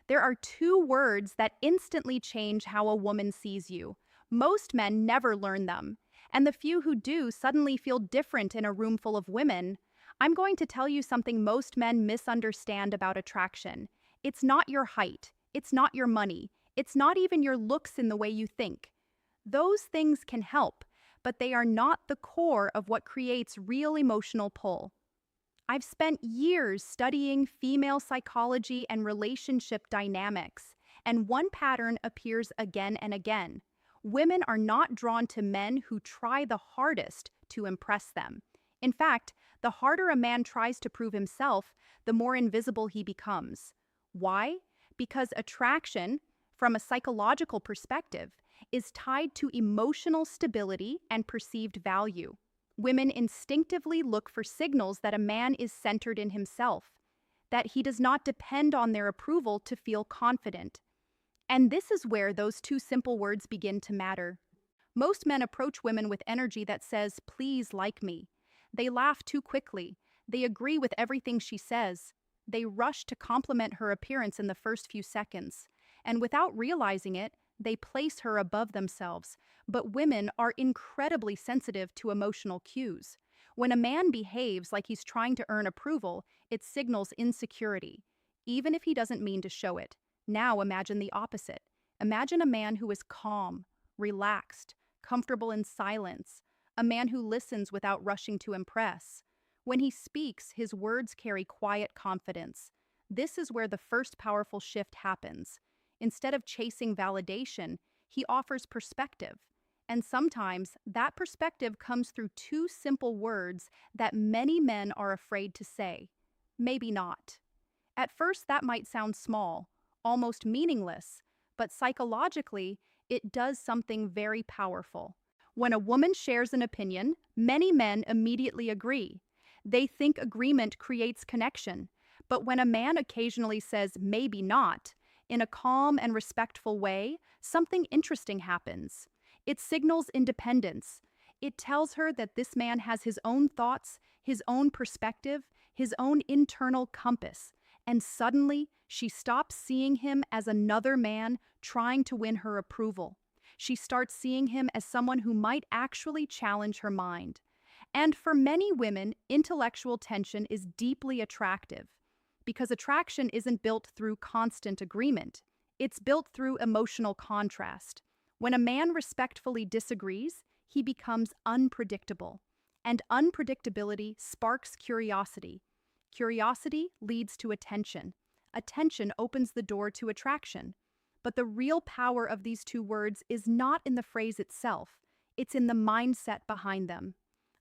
There are two words that instantly change how a woman sees you. Most men never learn them, and the few who do suddenly feel different in a room full of women. I'm going to tell you something most men misunderstand about attraction. It's not your height, it's not your money, it's not even your looks in the way you think. Those things can help, but they are not the core of what creates real emotional pull. I've spent years studying female psychology and relationship dynamics, and one pattern appears again and again. Women are not drawn to men who try the hardest to impress them. In fact, the harder a man tries to prove himself, the more invisible he becomes. Why? Because attraction, from a psychological perspective, is tied to emotional stability and perceived value. Women instinctively look for signals that a man is centered in himself, that he does not depend on their approval to feel confident. And this is where those two simple words begin to matter. Most men approach women with energy that says, "Please like me." They laugh too quickly. They agree with everything she says. They rush to compliment her appearance in the first few seconds. And without realizing it, they place her above themselves. But women are incredibly sensitive to emotional cues. When a man behaves like he's trying to earn approval, it signals insecurity, even if he doesn't mean to show it. Now imagine the opposite. Imagine a man who is calm, relaxed, comfortable in silence, a man who listens without rushing to impress. When he speaks, his words carry quiet confidence. This is where the first powerful shift happens. Instead of chasing validation, he offers perspective. And sometimes that perspective comes through two simple words that many men are afraid to say. Maybe not. At first, that might sound small, almost meaningless, but psychologically, it does something very powerful. When a woman shares an opinion, many men immediately agree. They think agreement creates connection. But when a man occasionally says, "maybe not," in a calm and respectful way, something interesting happens. It signals independence. It tells her that this man has his own thoughts, his own perspective, his own internal compass. And suddenly, she stops seeing him as another man trying to win her approval. She starts seeing him as someone who might actually challenge her mind. And for many women, intellectual tension is deeply attractive. Because attraction isn't built through constant agreement. It's built through emotional contrast. When a man respectfully disagrees, he becomes unpredictable. And unpredictability sparks curiosity. Curiosity leads to attention. Attention opens the door to attraction. But the real power of these two words is not in the phrase itself. It's in the mindset behind them.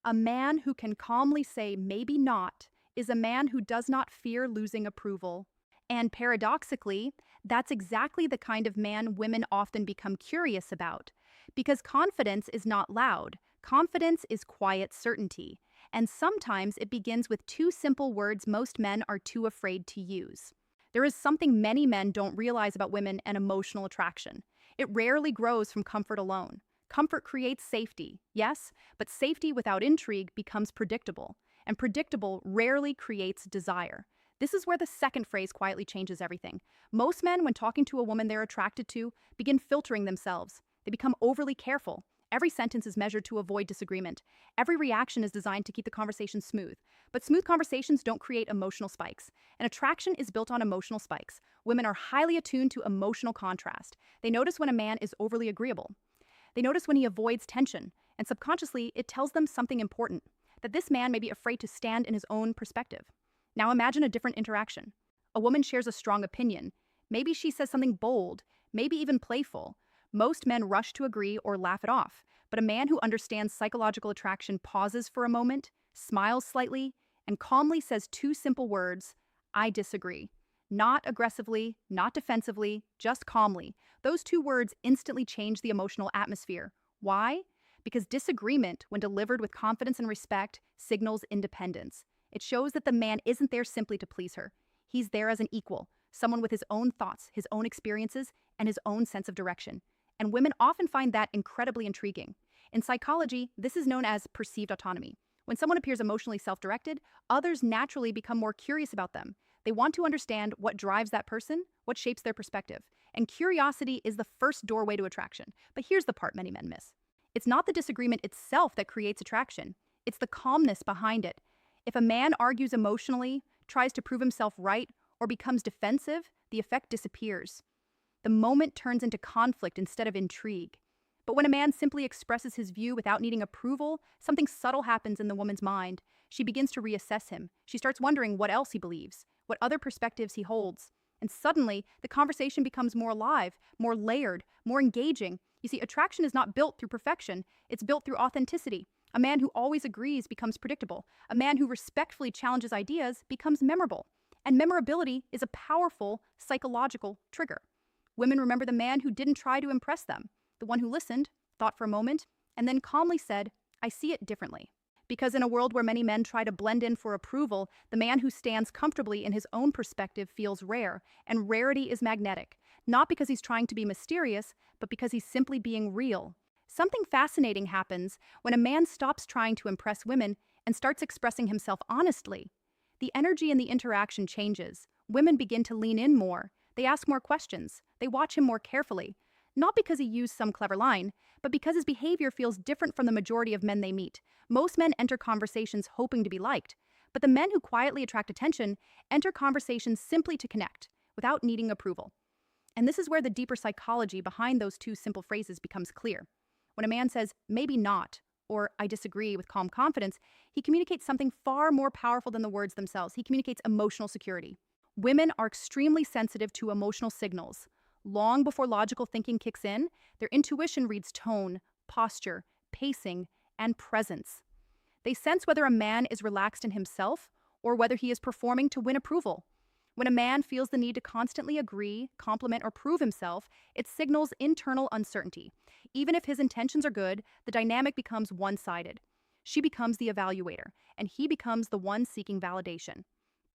A man who can calmly say, "maybe not," is a man who does not fear losing approval. And paradoxically, that's exactly the kind of man women often become curious about. Because confidence is not loud. Confidence is quiet certainty. And sometimes it begins with two simple words most men are too afraid to use. There is something many men don't realize about women and emotional attraction. It rarely grows from comfort alone. Comfort creates safety, yes, but safety without intrigue becomes predictable. And predictable rarely creates desire. This is where the second phrase quietly changes everything. Most men, when talking to a woman they're attracted to, begin filtering themselves. They become overly careful. Every sentence is measured to avoid disagreement. Every reaction is designed to keep the conversation smooth. But smooth conversations don't create emotional spikes. And attraction is built on emotional spikes. Women are highly attuned to emotional contrast. They notice when a man is overly agreeable. They notice when he avoids tension. And subconsciously, it tells them something important. That this man may be afraid to stand in his own perspective. Now imagine a different interaction. A woman shares a strong opinion. Maybe she says something bold, maybe even playful. Most men rush to agree or laugh it off, but a man who understands psychological attraction pauses for a moment, smiles slightly, and calmly says two simple words, "I disagree." Not aggressively, not defensively, just calmly. Those two words instantly change the emotional atmosphere. Why? Because disagreement, when delivered with confidence and respect, signals independence. It shows that the man isn't there simply to please her. He's there as an equal, someone with his own thoughts, his own experiences, and his own sense of direction. And women often find that incredibly intriguing. In psychology, this is known as perceived autonomy. When someone appears emotionally self-directed, others naturally become more curious about them. They want to understand what drives that person, what shapes their perspective. And curiosity is the first doorway to attraction. But here's the part many men miss. It's not the disagreement itself that creates attraction. It's the calmness behind it. If a man argues emotionally, tries to prove himself right, or becomes defensive, the effect disappears. The moment turns into conflict instead of intrigue. But when a man simply expresses his view without needing approval, something subtle happens in the woman's mind. She begins to reassess him. She starts wondering what else he believes, what other perspectives he holds. And suddenly, the conversation becomes more alive, more layered, more engaging. You see, attraction is not built through perfection. It's built through authenticity. A man who always agrees becomes predictable. A man who respectfully challenges ideas becomes memorable. And memorability is a powerful psychological trigger. Women remember the man who didn't try to impress them, the one who listened, thought for a moment, and then calmly said, "I see it differently." Because in a world where many men try to blend in for approval, the man who stands comfortably in his own perspective feels rare, and rarity is magnetic. Not because he's trying to be mysterious, but because he's simply being real. Something fascinating happens when a man stops trying to impress women and starts expressing himself honestly. The energy in the interaction changes. Women begin to lean in more. They ask more questions. They watch him more carefully. Not because he used some clever line, but because his behavior feels different from the majority of men they meet. Most men enter conversations hoping to be liked, but the men who quietly attract attention enter conversations simply to connect, without needing approval. And this is where the deeper psychology behind those two simple phrases becomes clear. When a man says, "maybe not," or "I disagree" with calm confidence, he communicates something far more powerful than the words themselves. He communicates emotional security. Women are extremely sensitive to emotional signals. Long before logical thinking kicks in, their intuition reads tone, posture, pacing, and presence. They sense whether a man is relaxed in himself or whether he is performing to win approval. When a man feels the need to constantly agree, compliment, or prove himself, it signals internal uncertainty. Even if his intentions are good, the dynamic becomes one-sided. She becomes the evaluator, and he becomes the one seeking validation.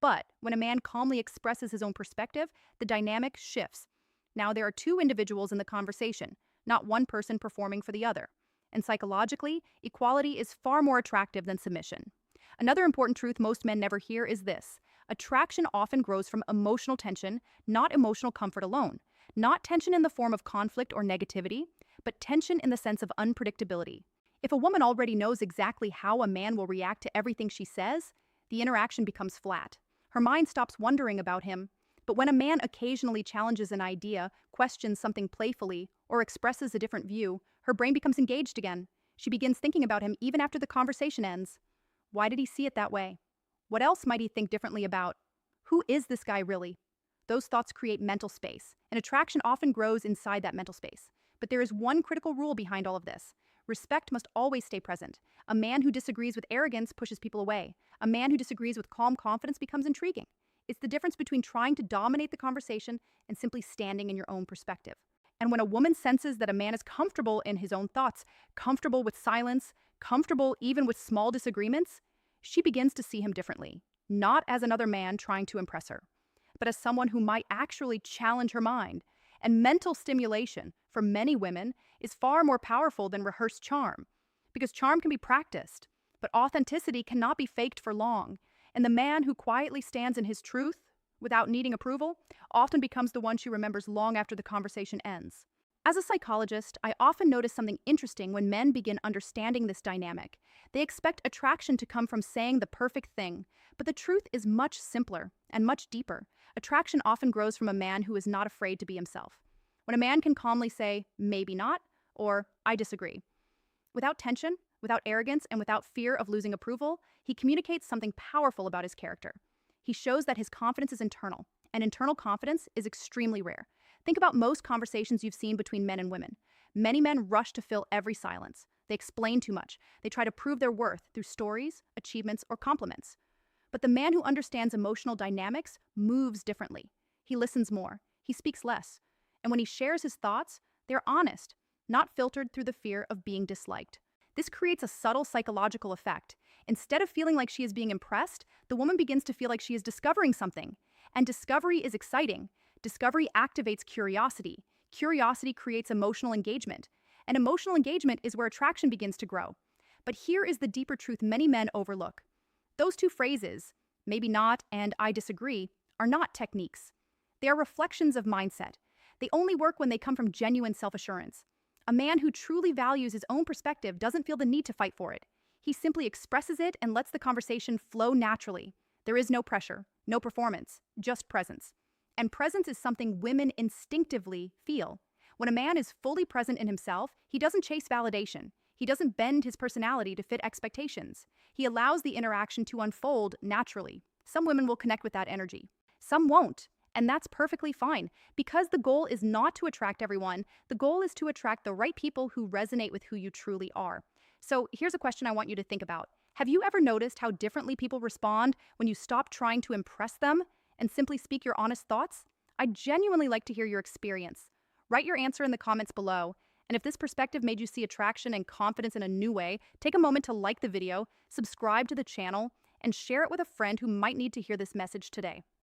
But when a man calmly expresses his own perspective, the dynamic shifts. Now there are two individuals in the conversation, not one person performing for the other. And psychologically, equality is far more attractive than submission. Another important truth most men never hear is this: attraction often grows from emotional tension, not emotional comfort alone. Not tension in the form of conflict or negativity, but tension in the sense of unpredictability. If a woman already knows exactly how a man will react to everything she says, the interaction becomes flat. Her mind stops wondering about him. But when a man occasionally challenges an idea, questions something playfully, or expresses a different view, her brain becomes engaged again. She begins thinking about him even after the conversation ends. Why did he see it that way? What else might he think differently about? Who is this guy really? Those thoughts create mental space, and attraction often grows inside that mental space. But there is one critical rule behind all of this. Respect must always stay present. A man who disagrees with arrogance pushes people away. A man who disagrees with calm confidence becomes intriguing. It's the difference between trying to dominate the conversation and simply standing in your own perspective. And when a woman senses that a man is comfortable in his own thoughts, comfortable with silence, comfortable even with small disagreements, she begins to see him differently, not as another man trying to impress her, but as someone who might actually challenge her mind. And mental stimulation, for many women, is far more powerful than rehearsed charm, because charm can be practiced, but authenticity cannot be faked for long. And the man who quietly stands in his truth, without needing approval, often becomes the one she remembers long after the conversation ends. As a psychologist, I often notice something interesting when men begin understanding this dynamic. They expect attraction to come from saying the perfect thing, but the truth is much simpler and much deeper. Attraction often grows from a man who is not afraid to be himself. When a man can calmly say, "maybe not," or "I disagree," without tension, without arrogance, and without fear of losing approval, he communicates something powerful about his character. He shows that his confidence is internal, and internal confidence is extremely rare. Think about most conversations you've seen between men and women. Many men rush to fill every silence. They explain too much. They try to prove their worth through stories, achievements, or compliments. But the man who understands emotional dynamics moves differently. He listens more. He speaks less. And when he shares his thoughts, they're honest, not filtered through the fear of being disliked. This creates a subtle psychological effect. Instead of feeling like she is being impressed, the woman begins to feel like she is discovering something. And discovery is exciting. Discovery activates curiosity. Curiosity creates emotional engagement. And emotional engagement is where attraction begins to grow. But here is the deeper truth many men overlook. Those two phrases, "maybe not" and "I disagree," are not techniques. They are reflections of mindset. They only work when they come from genuine self-assurance. A man who truly values his own perspective doesn't feel the need to fight for it. He simply expresses it and lets the conversation flow naturally. There is no pressure, no performance, just presence. And presence is something women instinctively feel. When a man is fully present in himself, he doesn't chase validation. He doesn't bend his personality to fit expectations. He allows the interaction to unfold naturally. Some women will connect with that energy. Some won't. And that's perfectly fine, because the goal is not to attract everyone. The goal is to attract the right people who resonate with who you truly are. So here's a question I want you to think about. Have you ever noticed how differently people respond when you stop trying to impress them and simply speak your honest thoughts? I'd genuinely like to hear your experience. Write your answer in the comments below. And if this perspective made you see attraction and confidence in a new way, take a moment to like the video, subscribe to the channel, and share it with a friend who might need to hear this message today.